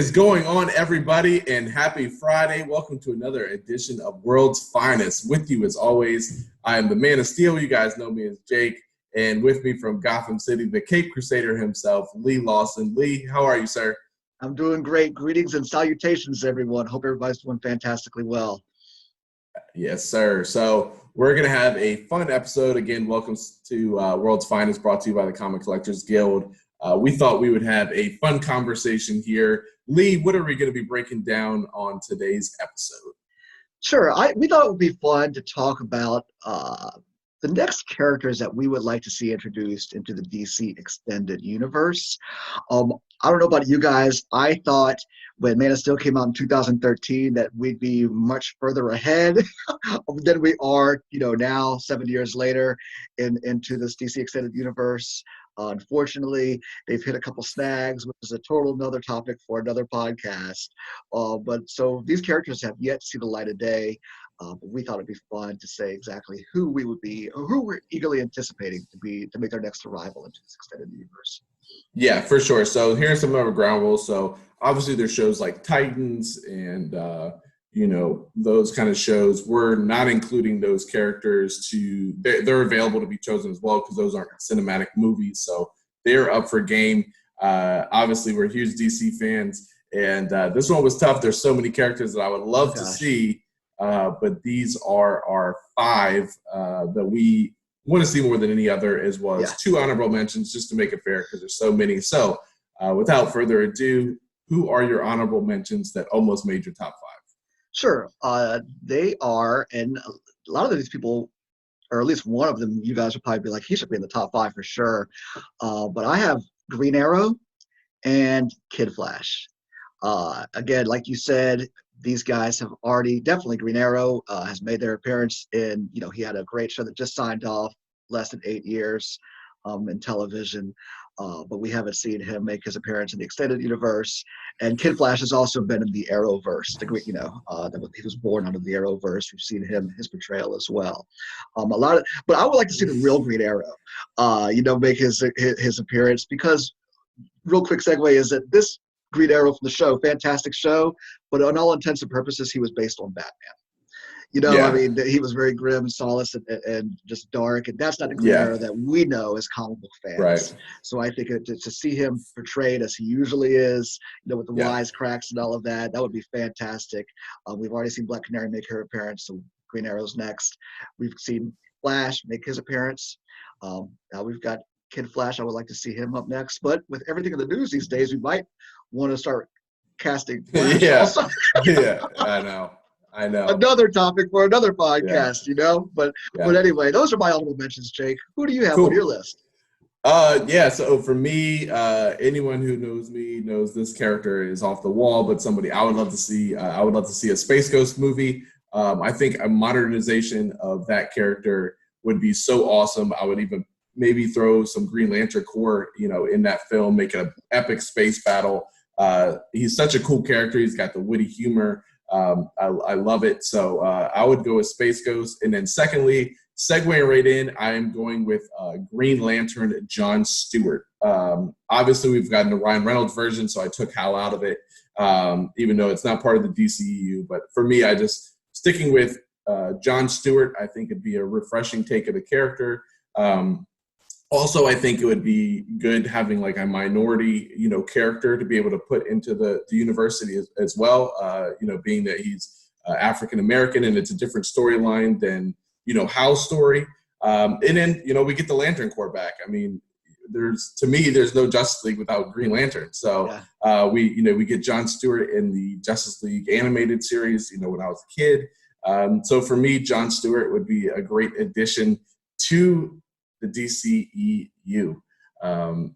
is going on, everybody, and happy Friday. Welcome to another edition of World's Finest. With you, as always, I am the Man of Steel. You guys know me as Jake. And with me from Gotham City, the Cape Crusader himself, Lee Lawson. Lee, how are you, sir? I'm doing great. Greetings and salutations, everyone. Hope everybody's doing fantastically well. Yes, sir. So we're going to have a fun episode. Again, welcome to World's Finest, brought to you by the Comic Collectors Guild. We thought we would have a fun conversation here. Lee, what are we going to be breaking down on today's episode? Sure. We thought it would be fun to talk about the next characters that we would like to see introduced into the DC Extended Universe. I don't know about you guys. I thought when Man of Steel came out in 2013 that we'd be much further ahead than we are, now 7 years later into this DC Extended Universe. Unfortunately, they've hit a couple snags, which is a total another topic for another podcast. But so these characters have yet to see the light of day. But we thought it'd be fun to say exactly who we're eagerly anticipating to make their next arrival into this extended universe. Yeah, for sure. So here's some of our ground rules. So obviously there's shows like Titans and those kind of shows. We're not including those characters they're available to be chosen as well because those aren't cinematic movies. So they're up for game. Obviously we're huge DC fans, and this one was tough. There's so many characters that I would love to see. But these are our five that we want to see more than any other, as well as two honorable mentions, just to make it fair because there's so many. So without further ado, who are your honorable mentions that almost made your top five? Sure. They are, and a lot of these people, or at least one of them, you guys would probably be like, he should be in the top five for sure. But I have Green Arrow and Kid Flash. Again, like you said, these guys have definitely Green Arrow has made their appearance in, he had a great show that just signed off less than 8 years in television. But we haven't seen him make his appearance in the extended universe. And Kid Flash has also been in the Arrowverse. He was born under the Arrowverse. We've seen his portrayal as well. But I would like to see the real Green Arrow, make his appearance, because real quick segue is that this Green Arrow from the show, fantastic show, but on all intents and purposes, he was based on Batman. I mean, he was very grim, soulless, and just dark, and that's not the Green Arrow that we know as comic book fans. Right. So I think to see him portrayed as he usually is, with the wisecracks and all of that, that would be fantastic. We've already seen Black Canary make her appearance, so Green Arrow's next. We've seen Flash make his appearance. Now we've got Kid Flash. I would like to see him up next, but with everything in the news these days, we might want to start casting Flash also. Yeah, I know. Another topic for another podcast, But anyway, those are my honorable mentions, Jake. Who do you have on your list? So for me, anyone who knows me knows this character is off the wall, but somebody I would love to see. I would love to see a Space Ghost movie. I think a modernization of that character would be so awesome. I would even maybe throw some Green Lantern Corps, in that film, make it an epic space battle. He's such a cool character. He's got the witty humor. I love it. So I would go with Space Ghost. And then secondly, segueing right in, I am going with Green Lantern John Stewart. Obviously, we've gotten the Ryan Reynolds version, so I took Hal out of it, even though it's not part of the DCEU. But for me, I just sticking with John Stewart. I think it'd be a refreshing take of the character. Also, I think it would be good having like a minority, character to be able to put into the university as well, being that he's African-American and it's a different storyline than, Hal's story. And then, we get the Lantern Corps back. I mean, there's no Justice League without Green Lantern. So we get John Stewart in the Justice League animated series, when I was a kid. So for me, John Stewart would be a great addition to the DCEU.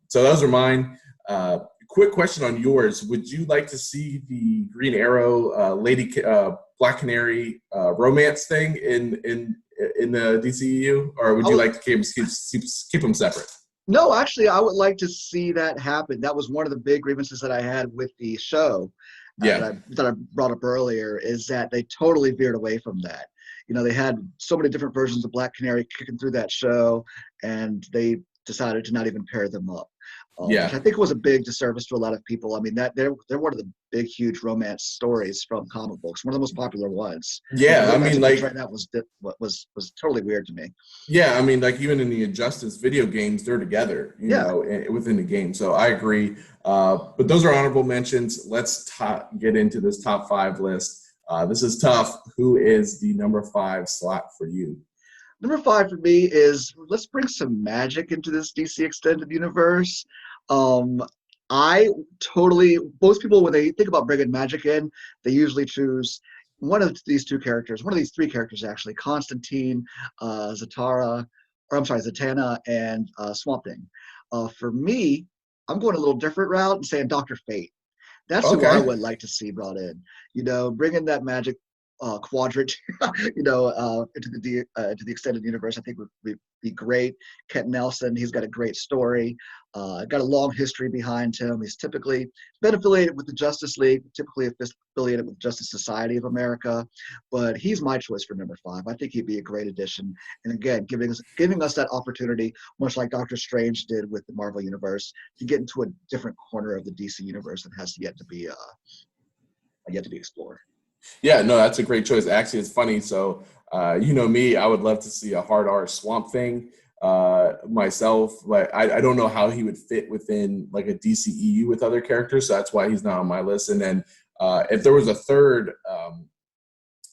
So those are mine. Quick question on yours. Would you like to see the Green Arrow, Black Canary romance thing in the DCEU, or would you like to keep them separate? No, actually, I would like to see that happen. That was one of the big grievances that I had with the show that I brought up earlier, is that they totally veered away from that. They had so many different versions of Black Canary kicking through that show, and they decided to not even pair them up. Which Yeah. I think was a big disservice to a lot of people. I mean, that they're one of the big, huge romance stories from comic books, one of the most popular ones. And for Yeah. I them not mean, to portray like, that was totally weird to me. yeah, I mean, like even in the Injustice video games, they're together, Yeah, within the game. So I agree. But those are honorable mentions. Let's get into this top five list. This is tough. Who is the number five slot for you? number five for me is let's bring some magic into this DC extended universe. Um, I totally most people when they think about bringing magic in, they usually choose one of these two characters, one of these three characters actually, Constantine, Zatara, or I'm sorry, Zatanna, and Swamp Thing. For me, I'm going a little different route and saying Doctor Fate. That's who I Okay. would like to see brought in. Bringing that magic quadrant, into the extended universe, I think would be great. Kent Nelson, he's got a great story, got a long history behind him. He's typically been affiliated with the Justice League, typically affiliated with Justice Society of America, but he's my choice for number five. I think he'd be a great addition, and again, giving us that opportunity, much like Doctor Strange did with the Marvel Universe, to get into a different corner of the DC Universe that has yet to be explored. Yeah, no, that's a great choice. Actually, it's funny. So, you know me, I would love to see a hard R Swamp Thing myself. Like, I don't know how he would fit within like a DCEU with other characters. So that's why he's not on my list. And then if there was a third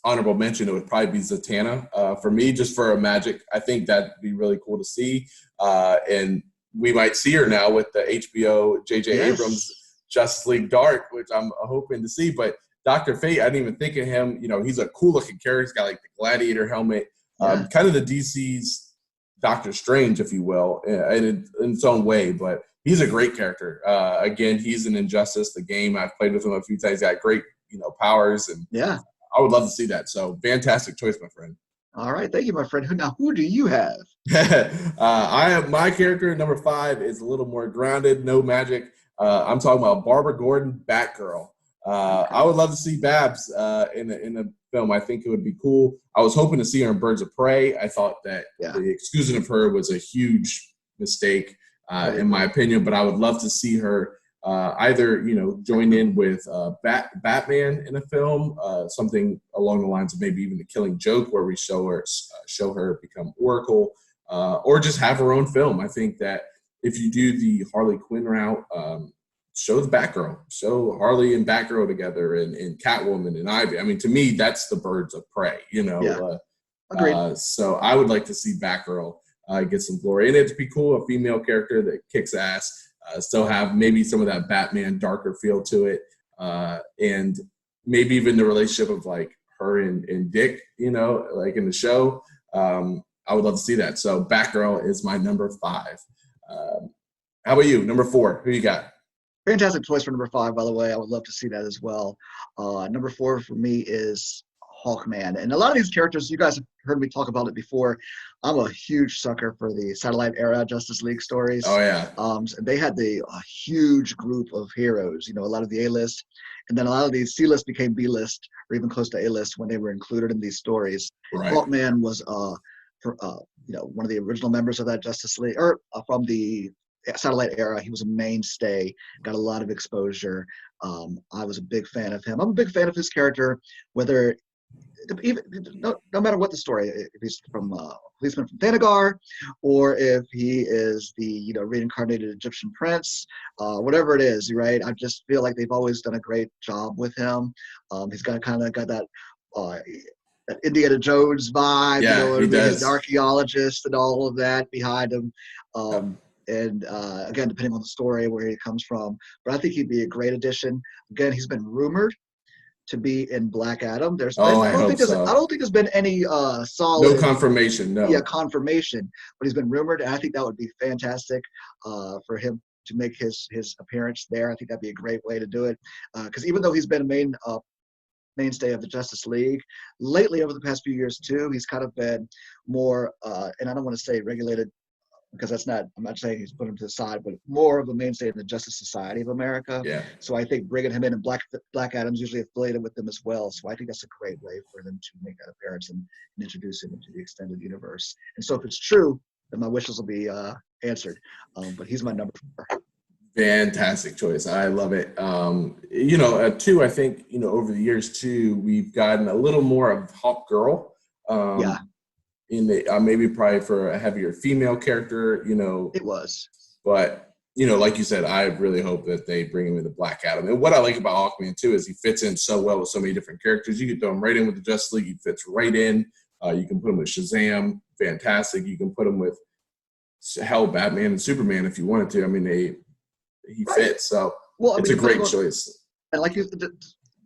honorable mention, it would probably be Zatanna. For me, just for a magic, I think that'd be really cool to see. And we might see her now with the HBO J.J. Abrams Yes. Justice League Dark, which I'm hoping to see. But Dr. Fate, I didn't even think of him. You know, he's a cool looking character. He's got like the gladiator helmet, Yeah. kind of the DC's Doctor Strange, if you will, in its own way. But he's a great character. Again, he's an Injustice, the game. I've played with him a few times. He's got great, powers, and Yeah. I would love to see that. So fantastic choice, my friend. All right. Thank you, my friend. Now, who do you have? I have my character number five is a little more grounded, no magic. I'm talking about Barbara Gordon, Batgirl. Okay. I would love to see Babs in a film. I think it would be cool. I was hoping to see her in Birds of Prey. I thought that Yeah. the exclusion of her was a huge mistake, in my opinion. But I would love to see her either join in with Batman in a film, something along the lines of maybe even The Killing Joke, where we show her become Oracle, or just have her own film. I think that if you do the Harley Quinn route, show the Batgirl, show Harley and Batgirl together, and Catwoman and Ivy. I mean, to me, that's the Birds of Prey. Yeah. Agreed. So I would like to see Batgirl get some glory, and it'd be cool, a female character that kicks ass. Still have maybe some of that Batman darker feel to it, and maybe even the relationship of like her and Dick, like in the show. I would love to see that. So Batgirl is my number five. How about you? Number four, who you got? Fantastic choice for number five, by the way. I would love to see that as well. Number four for me is Hawkman. And a lot of these characters, you guys have heard me talk about it before. I'm a huge sucker for the Satellite era Justice League stories. Oh, yeah. They had a huge group of heroes, a lot of the A-list. And then a lot of these C-list became B-list or even close to A-list when they were included in these stories. Right. Hawkman was one of the original members of that Justice League, or from the Satellite era. He was a mainstay, got a lot of exposure. I was a big fan of him. I'm a big fan of his character, whether even no matter what the story, if he's from policeman from Thanagar, or if he is the reincarnated Egyptian prince, whatever it is, right? I just feel like they've always done a great job with him. He's got that Indiana Jones vibe, Yeah, he does. He's an archaeologist and all of that behind him. And again, depending on the story, where he comes from. But I think he'd be a great addition. Again, he's been rumored to be in Black Adam. I don't think there's been any solid. No confirmation. No. Yeah, confirmation. But he's been rumored, and I think that would be fantastic for him to make his appearance there. I think that'd be a great way to do it. Because even though he's been a mainstay of the Justice League, lately over the past few years too, he's kind of been more, and I don't want to say regulated, because I'm not saying he's put him to the side, but more of a mainstay in the Justice Society of America. Yeah. So I think bringing him in, and Black Adam's usually affiliated with them as well. So I think that's a great way for them to make that appearance and introduce him into the extended universe. And so if it's true, then my wishes will be answered. But he's my number four. Fantastic choice. I love it. You know, two, I think, you know, over the years too, we've gotten a little more of Hawk Girl. Yeah, In the maybe probably for a heavier female character, you know, it was. but you know, like you said, I really hope that they bring him in the Black Adam. And what I like about Hawkman too is he fits in so well with so many different characters. You can throw him right in with the Justice League; he fits right in. You can put him with Shazam, fantastic. You can put him with hell, Batman and Superman if you wanted to. I mean, he Right. fits, so Well, I it's mean, a great choice. and like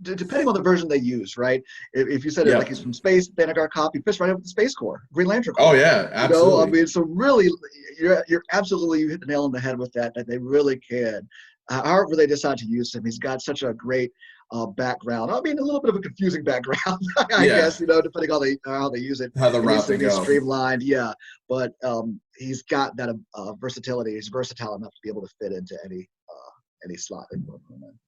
depending on the version they use, right? If you said it like Yep. he's from space, Thanagar cop, he fits right up with the Space Corps, Green Lantern Oh Corps. yeah, You know, I absolutely. mean, so really, you're absolutely, you hit the nail on the head with that. That they really can. However, they decide to use him, he's got such a great background. I mean, a little bit of a confusing background, I Yeah, guess. You know, depending on how they use it, how the it needs route to they be go. streamlined. Yeah, but he's got that versatility. He's versatile enough to be able to fit into any slot they put him in.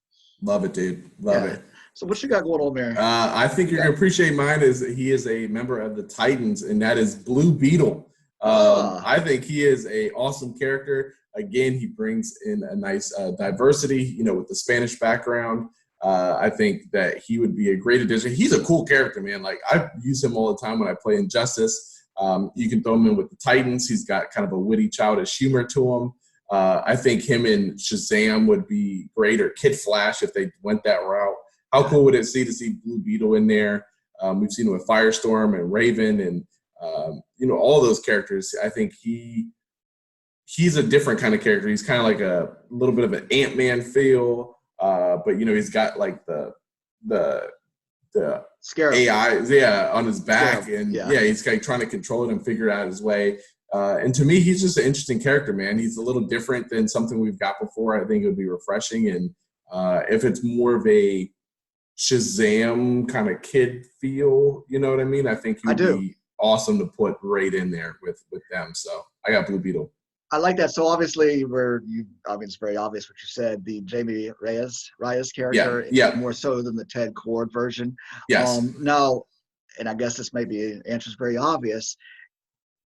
Love it, dude. Love Yeah. it. So what you got going on there? I think You you're got gonna appreciate mine. Is he is a member of the Titans, and that is Blue Beetle. ah, I think he is a awesome character. Again, he brings in a nice diversity. You know, with the Spanish background, I think that he would be a great addition. He's a cool character, man. Like I use him all the time when I play Injustice. You can throw him in with the Titans. He's got kind of a witty, childish humor to him. I think him and Shazam would be great, or Kid Flash if they went that route. How yeah, cool would it see to see Blue Beetle in there? We've seen him with Firestorm and Raven, and you know, all those characters. I think he's a different kind of character. He's kind of like a little bit of an Ant-Man feel, but you know, he's got like the the Scarab, AI, yeah, on his back, Scarab, and yeah. yeah, he's kind of trying to control it and figure out his way. And to me, he's just an interesting character, man. He's a little different than something we've got before. I think it would be refreshing, and if it's more of a Shazam kind of kid feel, you know what I mean? I think he I would do. be awesome to put right in there with them. So I got Blue Beetle. I like that. So obviously, I mean, it's very obvious what you said. The Jamie Reyes Yeah, character, yeah, more so than the Ted Cord version. yes. Now, and I guess this may be answer is very obvious.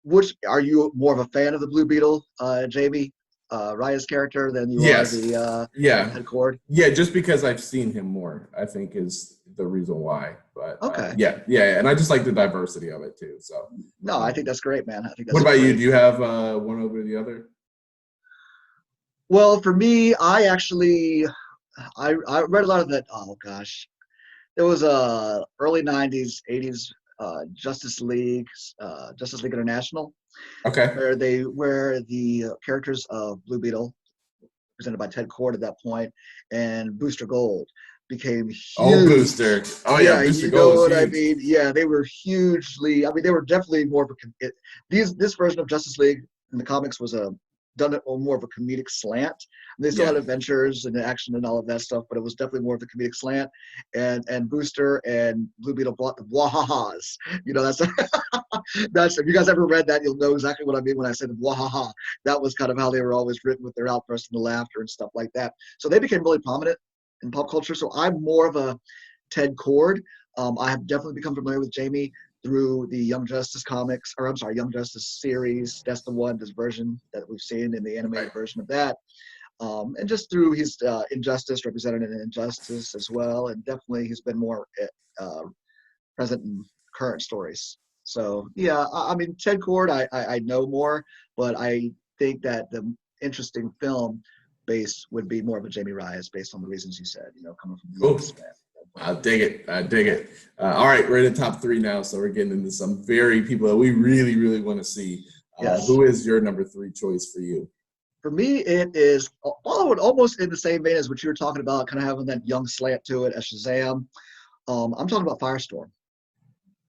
Which are you more of a fan of the Blue Beetle, Jamie Reyes character than you are Yes. the Yeah. Ted Cord? Yeah, just because I've seen him more, I think is the reason why. But Okay. yeah, and I just like the diversity of it too. So, No, I think that's great, man. I think what that's about you? great. Do you have one over the other? Well, for me, I actually I read a lot of that. Oh gosh, there was a early '90s, '80s Justice League International, Okay. where the characters of Blue Beetle, presented by Ted Cord at that point, and Booster Gold became Oh, huge. Booster. Oh yeah, Yeah, Booster you know Gold is what I huge. mean. Yeah, they were hugely. I mean, they were definitely more of this version of Justice League in the comics was done it on more of a comedic slant. And they still had Yeah. adventures and action and all of that stuff, but it was definitely more of a comedic slant. And Booster and Blue Beetle brought the wahahas. You know, that's that's if you guys ever read that, you'll know exactly what I mean when I said wahaha. That was kind of how they were always written, with their outbursts and the laughter and stuff like that. So they became really prominent in pop culture. So I'm more of a Ted Cord. I have definitely become familiar with Jamie through the Young Justice comics, or I'm sorry, Young Justice series. That's the one, this version that we've seen in the Right. animated version of that. And just through his Injustice, represented in Injustice as well. And definitely he's been more present in current stories. So yeah, I mean, Ted Cord, I know more, but I think that the interesting film base would be more of a Jamie Reyes, based on the reasons you said, you know, coming from the Cool. X Men. I dig it. I dig it. All right, we're in the top three now, so we're getting into some very people that we really, really want to see. Yes. Who is your number three choice for you? For me, it is almost in the same vein as what you were talking about, kind of having that young slant to it as Shazam. I'm talking about Firestorm.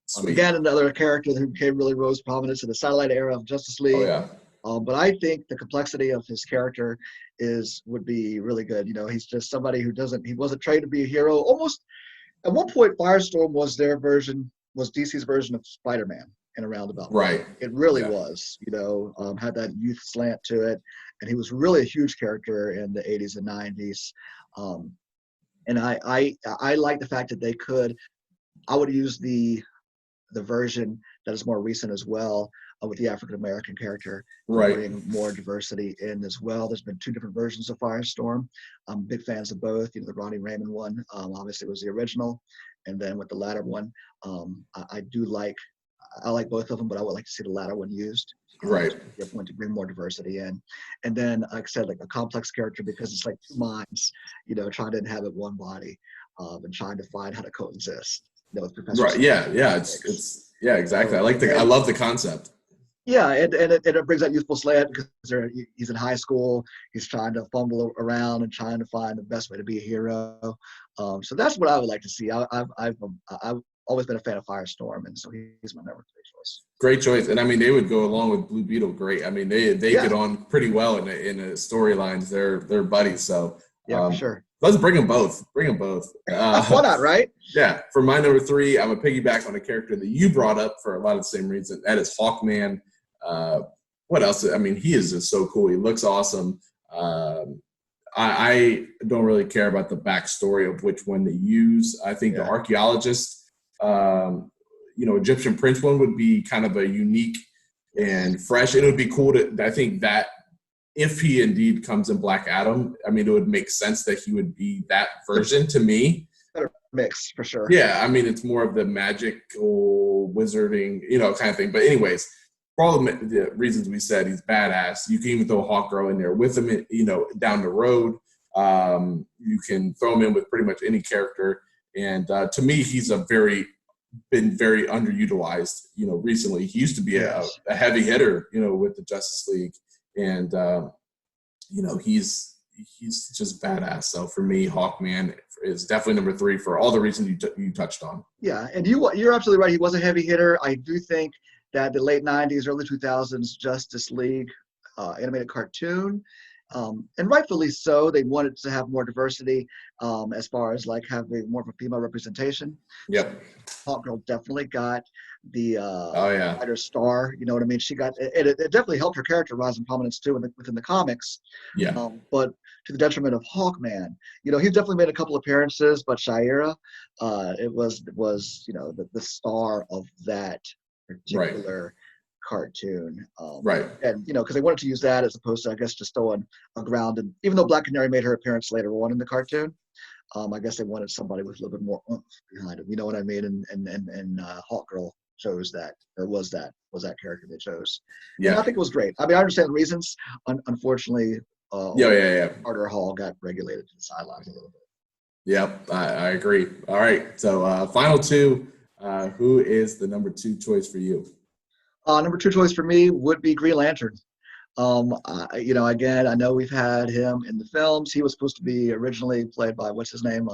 Sweet. Again, another character who became really rose prominence in the satellite era of Justice Oh League. yeah. But I think the complexity of his character would be really good. You know, he's just somebody he wasn't trained to be a hero. Almost at one point, Firestorm was DC's version of Spider-Man in a roundabout way. Right. It really Yeah. was. You know, had that youth slant to it, and he was really a huge character in the '80s and '90s. And I like the fact that they could. I would use the version that is more recent as well, with the African American character, to Right. bring more diversity in as well. There's been two different versions of Firestorm. I'm big fans of both. The Ronnie Raymond one, obviously was the original, and then with the latter one, I like both of them, but I would like to see the latter one used. Right. To your point, to bring more diversity in. And then, like I said, like a complex character, because it's like two minds, trying to inhabit one body, and trying to find how to coexist. With Professor. Right. Yeah. It's yeah, exactly. I love the concept. Yeah, and it brings that youthful slant because he's in high school. He's trying to fumble around and trying to find the best way to be a hero. So that's what I would like to see. I've always been a fan of Firestorm, and so he's my number 3 choice. Great choice, and I mean they would go along with Blue Beetle great. I mean they get on pretty well in the storylines. They're buddies, so yeah, for sure. Let's bring them both. Why not, right? Yeah. For my number 3, I'm a piggyback on a character that you brought up for a lot of the same reason. That is Hawkman. What else? I mean, he is just so cool. He looks awesome. I don't really care about the backstory of which one they use. I think the archaeologist, Egyptian prince one would be kind of a unique and fresh. It would be cool I think that if he indeed comes in Black Adam, I mean, it would make sense that he would be that version to me. Better mix for sure. Yeah, I mean, it's more of the magical wizarding, kind of thing. But anyways, for all the reasons we said, he's badass. You can even throw Hawkgirl in there with him, down the road. You can throw him in with pretty much any character. And to me, he's been very underutilized, recently. He used to be a heavy hitter, with the Justice League. And, he's just badass. So for me, Hawkman is definitely number 3 for all the reasons you touched on. Yeah, and you're absolutely right. He was a heavy hitter. I do think that the late 90s, early 2000s Justice League animated cartoon, and rightfully so, they wanted to have more diversity as far as like having more of a female representation. Yep. Hawkgirl definitely got the writer star, you know what I mean? She got it definitely helped her character rise in prominence too within the comics. Yeah. But to the detriment of Hawkman, he's definitely made a couple appearances, but Shayera, it was the star of that particular cartoon. Right. And because they wanted to use that as opposed to, I guess, just throwing a grounded, even though Black Canary made her appearance later on in the cartoon, I guess they wanted somebody with a little bit more oomph behind him. You know what I mean? And Hawkgirl chose that, or was that character they chose. Yeah. And I think it was great. I mean, I understand the reasons. Unfortunately, Carter Hall got regulated to the sidelines a little bit. Yep, I agree. All right, so final 2. Who is the number 2 choice for you? Number 2 choice for me would be Green Lantern. Again, I know we've had him in the films. He was supposed to be originally played by what's his name,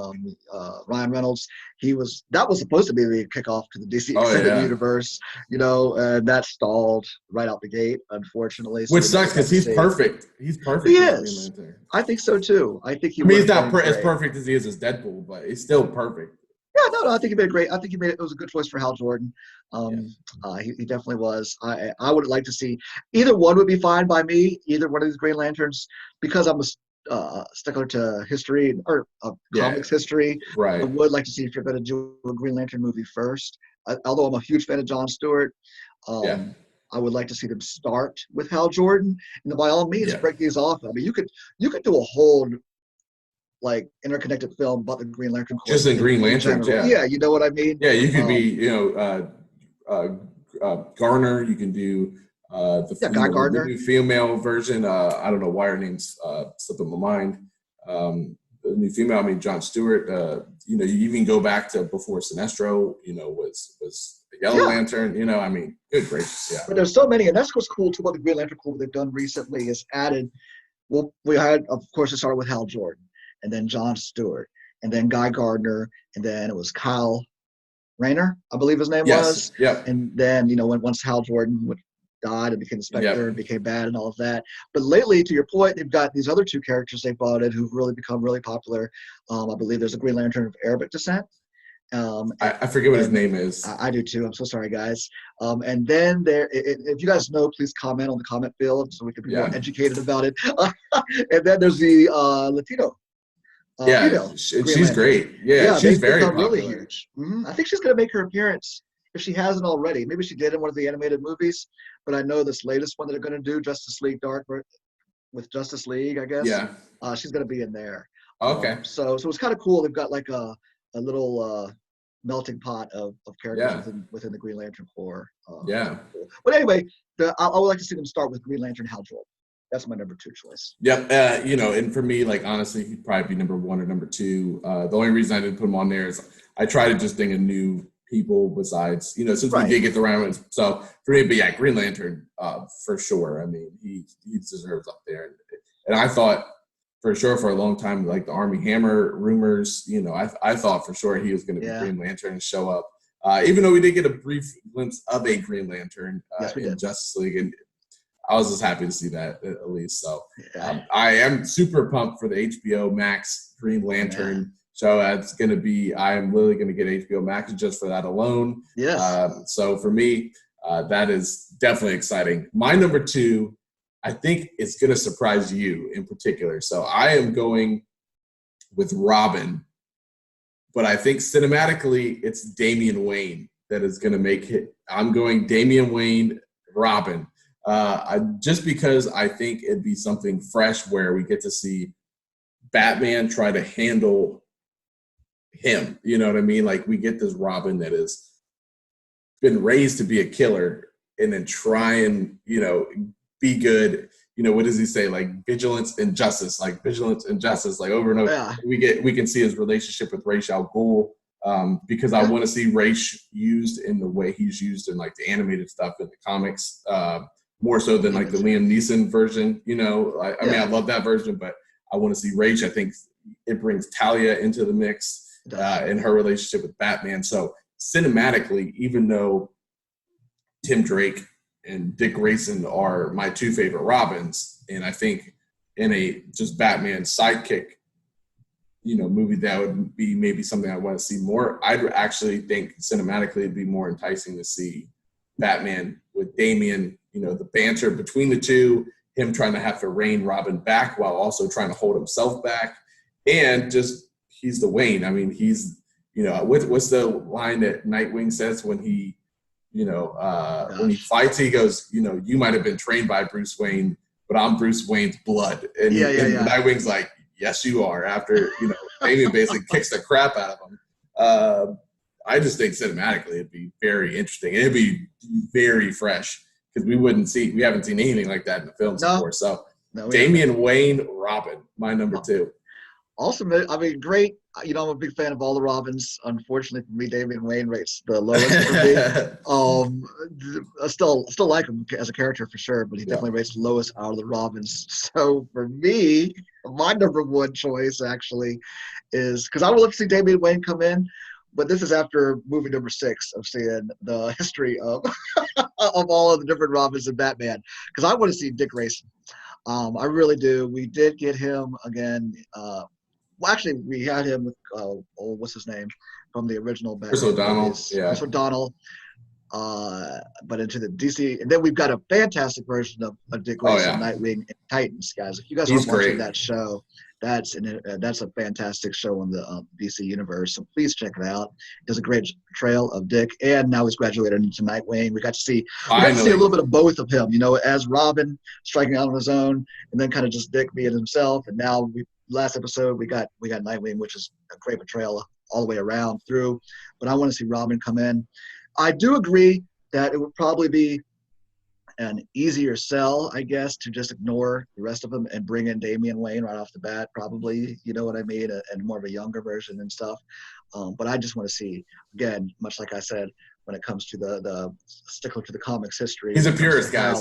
Ryan Reynolds. That was supposed to be the kickoff to the DC Extended Universe, and that stalled right out the gate, unfortunately. Which sucks because he's perfect. He's perfect. He is. I think so too. I think he's not as perfect as he is as Deadpool, but he's still perfect. Yeah, no, I think he made it great. I think it was a good choice for Hal Jordan. He definitely was. I would like to see either one would be fine by me. Either one of these Green Lanterns, because I'm a stickler to history or comics history. Right. I would like to see if you're going to do a Green Lantern movie first. Although I'm a huge fan of Jon Stewart, I would like to see them start with Hal Jordan, and by all means break these off. I mean, you could do a whole interconnected film about the Green Lantern Corps. Just in Green Lanterns, yeah, you know what I mean. Yeah, you could be, Garner. You can do Guy Gardner, the new female version. I don't know why her name's slipping my mind. The new female. I mean, Jon Stewart. You even go back to before Sinestro. Was the Yellow Lantern. I mean, good gracious, yeah. But there's so many, and that's what's cool too about the Green Lantern Corps they've done recently is added. Well, we had, of course, it started with Hal Jordan, and then Jon Stewart, and then Guy Gardner, and then it was Kyle Rayner, I believe his name was. Yeah. And then, once Hal Jordan died and became the Spectre and became bad and all of that. But lately, to your point, they've got these other 2 characters they brought in who've really become really popular. I believe there's a Green Lantern of Arabic descent. I forget what his name is. I do too. I'm so sorry, guys. And then if you guys know, please comment on the comment field so we can be more educated about it. And then there's the Latino. She's great. Yeah, she's very popular. Really huge. I think she's going to make her appearance if she hasn't already. Maybe she did in one of the animated movies, but I know this latest one that they're going to do, Justice League Dark with Justice League, I guess. Yeah. She's going to be in there. Okay. So it's kind of cool. They've got like a little melting pot of characters Yeah. within the Green Lantern Corps. Yeah. But anyway, I would like to see them start with Green Lantern Hal Jordan. That's my number 2 choice. Yep. You know, and for me, like, honestly, he'd probably be number 1 or number 2. The only reason I didn't put him on there is I try to just think of new people besides, you know, since we did get the round ones. So for me, but yeah, Green Lantern, for sure. I mean, he deserves up there. And I thought for sure for a long time, like the Army Hammer rumors, you know, I thought for sure he was going to be Green Lantern and show up. Even though we did get a brief glimpse of a Green Lantern in Justice League, and I was just happy to see that at least. So I am super pumped for the HBO Max Green Lantern show. That's going to be, I am literally going to get HBO Max just for that alone. Yes. So for me, that is definitely exciting. My number 2, I think it's going to surprise you in particular. So I am going with Robin, but I think cinematically it's Damian Wayne that is going to make it. I'm going Damian Wayne, Robin. Just because I think it'd be something fresh where we get to see Batman try to handle him. You know what I mean? Like, we get this Robin that has been raised to be a killer and then try and, you know, be good. You know, what does he say? Like, vigilance and justice, like over and over. Yeah. We can see his relationship with Ra's al Ghul, because I want to see Ra's used in the way he's used in like the animated stuff in the comics, more so than like the Liam Neeson version. You know, I mean, I love that version, but I want to see Ra's. I think it brings Talia into the mix in her relationship with Batman. So cinematically, even though Tim Drake and Dick Grayson are my 2 favorite Robins, and I think in a just Batman sidekick, you know, movie, that would be maybe something I want to see more. I'd actually think cinematically it'd be more enticing to see Batman with Damian, you know, the banter between the two, him trying to have to rein Robin back while also trying to hold himself back, and just he's the Wayne. I mean, he's, you know, what's the line that Nightwing says when he, you know, when he fights, he goes, you know, you might have been trained by Bruce Wayne, but I'm Bruce Wayne's blood. And, and Nightwing's like, yes, you are. After, you know, Damian basically kicks the crap out of him. I just think cinematically it'd be very interesting. It'd be very fresh because we haven't seen anything like that in the films before. So Damian Wayne, Robin, my number 2. Awesome. I mean, great. You know, I'm a big fan of all the Robins. Unfortunately for me, Damian Wayne rates the lowest for me. I still like him as a character for sure, but he definitely rates the lowest out of the Robins. So for me, my number 1 choice actually is, because I would love to see Damian Wayne come in, but this is after movie number 6 of seeing the history of of all of the different Robins in Batman, because I want to see Dick Grayson. I really do. We did get him again. Well, actually, we had him with, what's his name, from the original Batman. Chris O'Donnell. Chris O'Donnell. But into the DC. And then we've got a fantastic version of Dick Grayson, Nightwing, and Titans, guys. If you guys aren't watching that show, that's a fantastic show on the DC universe. So please check it out. It does a great portrayal of Dick, and now he's graduated into Nightwing. We got to see a little bit of both of him, you know, as Robin striking out on his own, and then kind of just Dick being himself. And now last episode we got Nightwing, which is a great portrayal all the way around through. But I want to see Robin come in. I do agree that it would probably be an easier sell, I guess, to just ignore the rest of them and bring in Damian Wayne right off the bat, probably, you know what I mean, and more of a younger version and stuff. But I just want to see, again, much like I said, when it comes to the stickler to the comics history. He's a purist, guys.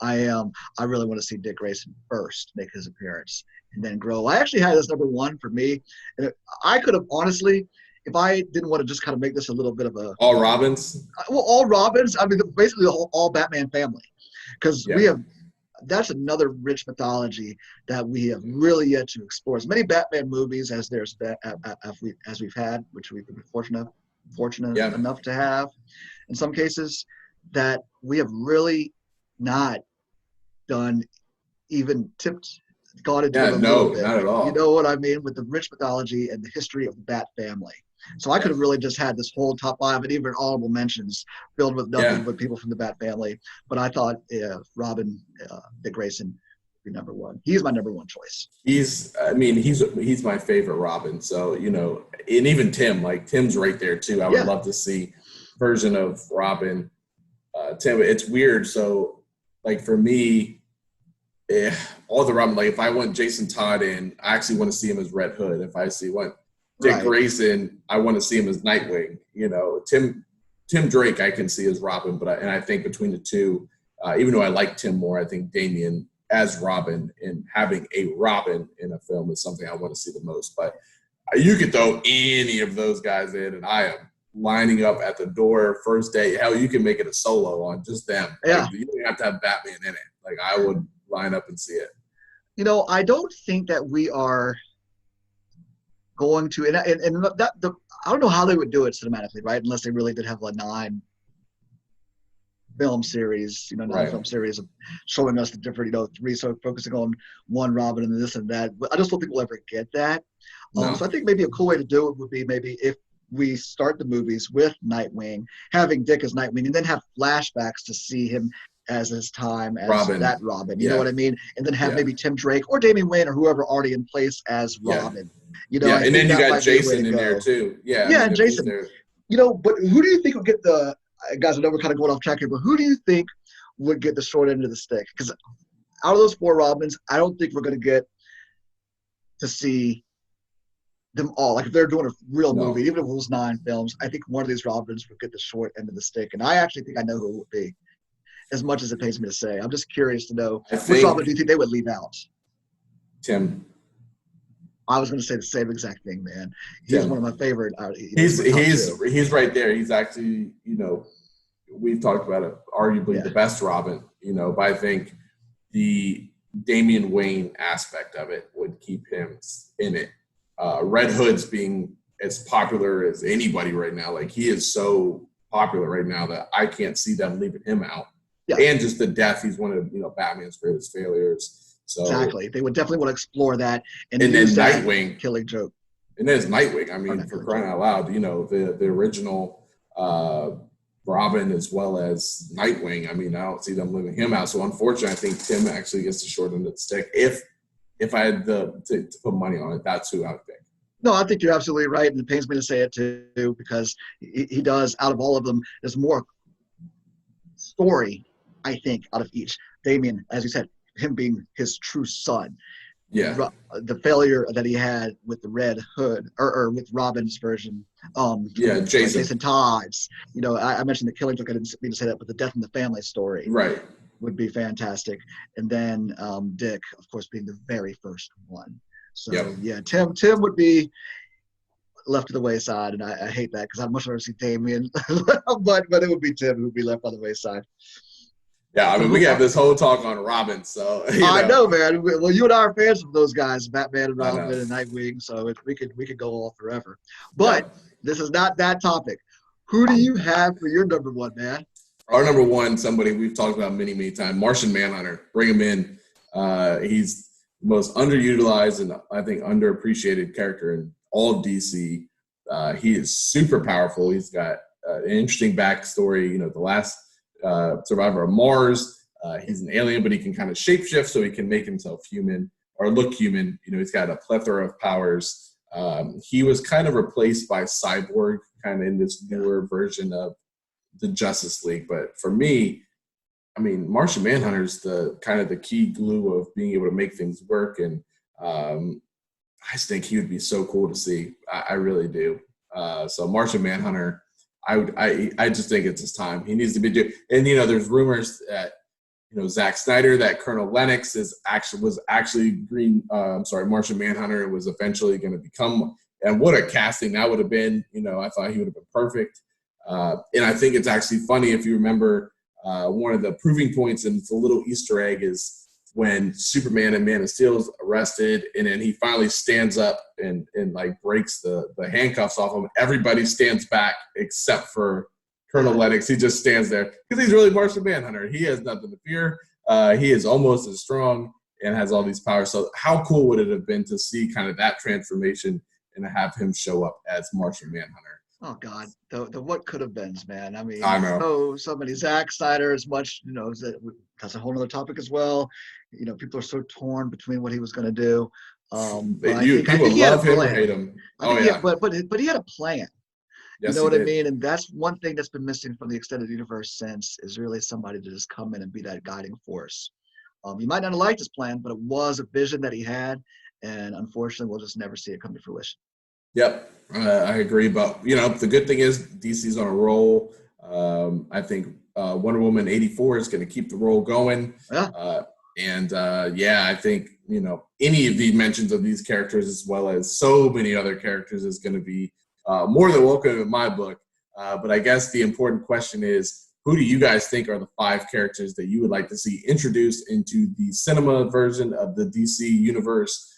I really want to see Dick Grayson first make his appearance and then grow. I actually had this number 1 for me. And I could have, honestly, if I didn't want to just kind of make this a little bit of a all Robins. Well, all Robins. I mean, basically the whole all Batman family, because we have. That's another rich mythology that we have really yet to explore. As many Batman movies as we've had, which we've been fortunate enough to have, in some cases, that we have really not done even gone into it a little bit. Not at all. You know what I mean? With the rich mythology and the history of the Bat family. So I could have really just had this whole top five and even honorable mentions filled with nothing but people from the Bat family. But I thought Robin, Dick Grayson, would be number one. He's my number one choice. He's my favorite Robin. So, and even Tim, like Tim's right there too. I would love to see version of Robin. Tim, it's weird. So, like for me, all the Robin, like if I want Jason Todd in, I actually want to see him as Red Hood. If I want Dick Grayson, I want to see him as Nightwing. Tim Drake, I can see as Robin, but I think between the two, even though I like Tim more, I think Damian as Robin and having a Robin in a film is something I want to see the most. But you could throw any of those guys in, and I am lining up at the door first day. Hell, you can make it a solo on just them. Yeah. Like, you don't have to have Batman in it. Like, I would line up and see it. I don't think that we are going to, and I don't know how they would do it cinematically, right? Unless they really did have a 9 film series, 9 film series of showing us the different, 3 so focusing on one Robin and this and that. But I just don't think we'll ever get that. No. So I think maybe a cool way to do it would be maybe if we start the movies with Nightwing, having Dick as Nightwing, and then have flashbacks to see him as his time as that Robin. You know what I mean? And then have maybe Tim Drake or Damian Wayne or whoever already in place as Robin. And then you got Jason in there too. Yeah, Jason. But who do you think would get the guys? I know we're kind of going off track here, but who do you think would get the short end of the stick? Because out of those 4 Robins, I don't think we're going to get to see them all. Like if they're doing a real movie, even if it was 9 films, I think one of these Robins would get the short end of the stick. And I actually think I know who it would be, as much as it pains me to say. I'm just curious to know which Robin do you think they would leave out? Tim. I was going to say the same exact thing, man. He's one of my favorite. He's right there. He's actually, we've talked about it, arguably the best Robin, but I think the Damian Wayne aspect of it would keep him in it. Red Hood's being as popular as anybody right now. Like he is so popular right now that I can't see them leaving him out. Yeah. And just the death, he's one of Batman's greatest failures. So, exactly. They would definitely want to explore that. And then Nightwing. Killing joke. And there's Nightwing. I mean, for crying out loud, the original Robin as well as Nightwing. I mean, I don't see them leaving him out. So unfortunately, I think Tim actually gets the short end of the stick. If I had to put money on it, that's who I would pick. No, I think you're absolutely right. And it pains me to say it too, because he does, out of all of them, there's more story, I think, out of each. Damian, as you said, him being his true son. Yeah. The failure that he had with the Red Hood or with Robin's version. Jason Todd's. I mentioned the killing joke. I didn't mean to say that, but the death in the family story. Right. Would be fantastic. And then Dick, of course, being the very first one. So Tim would be left to the wayside, and I hate that because I'd much rather see Damian, but it would be Tim who would be left on the wayside. Yeah, I mean, we have this whole talk on Robin, so I know, man. Well, you and I are fans of those guys, Batman and Robin and Nightwing, so we could go all forever. But this is not that topic. Who do you have for your number one, man? Our number one, somebody we've talked about many, many times, Martian Manhunter. Bring him in. He's the most underutilized and I think underappreciated character in all of DC. He is super powerful. He's got an interesting backstory. The last survivor of Mars. He's an alien, but he can kind of shapeshift, so he can make himself human or look human. He's got a plethora of powers. He was kind of replaced by Cyborg, kind of in this newer version of the Justice League. But for me, I mean, Martian Manhunter's the kind of the key glue of being able to make things work, and I just think he would be so cool to see. I really do. So Martian Manhunter. I just think it's his time. He needs to be doing. And there's rumors that Zack Snyder, that Colonel Lennox was actually Martian Manhunter was eventually going to become. And what a casting that would have been. I thought he would have been perfect. And I think it's actually funny if you remember one of the proving points, and it's a little Easter egg, is when Superman and Man of Steel is arrested, and then he finally stands up and like breaks the handcuffs off him. Everybody stands back except for Colonel Lennox. He just stands there because he's really Martian Manhunter. He has nothing to fear. He is almost as strong and has all these powers. So how cool would it have been to see kind of that transformation and have him show up as Martian Manhunter. Oh God, the what could have beens, man. I mean, I know. so many. Zack Snyder is much, that's a whole other topic as well. People are so torn between what he was going to do. But I You think people he had a love him or plan. hate him. I Oh think he yeah, had, but he had a plan. You yes know he what I did. mean? And that's one thing that's been missing from the extended universe since is really somebody to just come in and be that guiding force. You might not have liked his plan, but it was a vision that he had, and unfortunately, we'll just never see it come to fruition. Yep, I agree. But the good thing is DC's on a roll. I think Wonder Woman 84 is going to keep the roll going. Yeah. Yeah, I think any of the mentions of these characters, as well as so many other characters, is going to be more than welcome in my book. But I guess the important question is, who do you guys think are the 5 characters that you would like to see introduced into the cinema version of the DC universe?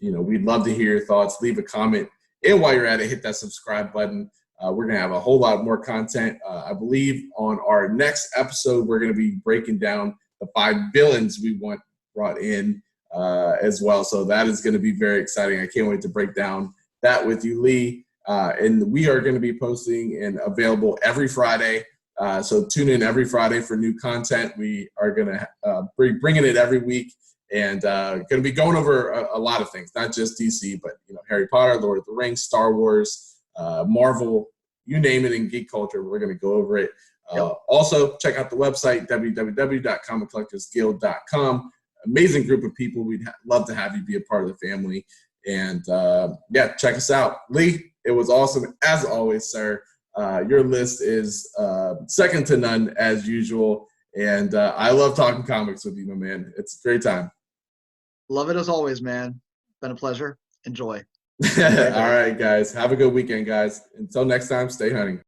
We'd love to hear your thoughts. Leave a comment. And while you're at it, hit that subscribe button. We're going to have a whole lot more content. I believe on our next episode, we're going to be breaking down the 5 villains we want brought in as well. So that is going to be very exciting. I can't wait to break down that with you, Lee. And we are going to be posting and available every Friday. So tune in every Friday for new content. We are going to be bringing it every week. And going to be going over a lot of things, not just DC, but Harry Potter, Lord of the Rings, Star Wars, Marvel, you name it in geek culture, we're going to go over it. Also, check out the website, www.comiccollectorsguild.com. Amazing group of people. We'd love to have you be a part of the family. And, check us out. Lee, it was awesome. As always, sir, your list is second to none, as usual. And I love talking comics with you, my man. It's a great time. Love it as always, man. Been a pleasure. Enjoy. All right, guys. Have a good weekend, guys. Until next time, stay hunting.